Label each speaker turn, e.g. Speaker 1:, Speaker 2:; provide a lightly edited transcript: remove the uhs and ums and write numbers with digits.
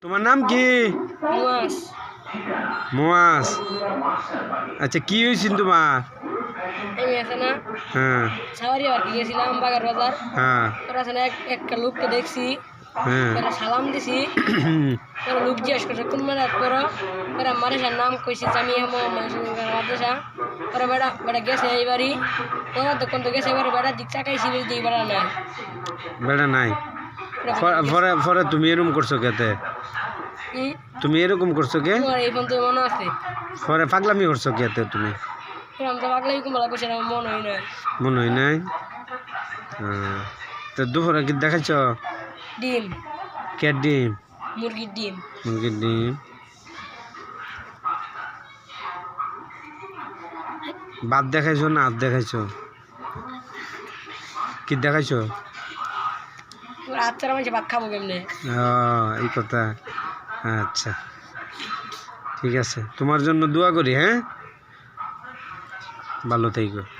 Speaker 1: তোমার নাম কি?
Speaker 2: মুয়াজ।
Speaker 1: মুয়াজ। আচ্ছা কি হয়েছিল তোমার?
Speaker 2: আমি আছে না
Speaker 1: হ্যাঁ
Speaker 2: সাওয়ারি আর কি গেছিলাম বাগার বাজার।
Speaker 1: হ্যাঁ
Speaker 2: তোর আছে না একটা লোককে দেখছি,
Speaker 1: হ্যাঁ
Speaker 2: পরে সালাম দিছি, পরে লোক জিজ্ঞেস করছে কোন মানে পরে পরে মাদ্রাসার নাম কইছি জামিয়া মোহাম্মদ মাদ্রাসা। পরে বেড়া বেড়া গেছে এইবারই তোমার দোকান তো গেছে, এবারে বেড়া দিক চাকাইছি দিই বেড়া নাই
Speaker 1: বেড়া নাই। পরে পরে তুমি এরকম করছো কেতে? তুমি এরকম করছো কে?
Speaker 2: তোমার এই ফোন তো মনে আছে।
Speaker 1: পরে পাগলামি করছো কেতে তুমি?
Speaker 2: আমি তো পাগলাই কুমলা করছি, আমার মনে হয় না।
Speaker 1: মনে হয় নাই। তো দুপুরে কি দেখাচ্ছ?
Speaker 2: ডিম,
Speaker 1: কে ডিম?
Speaker 2: মুরগির ডিম।
Speaker 1: মুরগির ডিম। ভাত দেখাইছো না হাত দেখাইছো? কি দেখাইছো?
Speaker 2: রাত ছাড়া মানুষ ভাত খাবো কেমনে?
Speaker 1: এই কথা। আচ্ছা ঠিক আছে, তোমার জন্য দোয়া করি। হ্যাঁ, ভালো থেকো।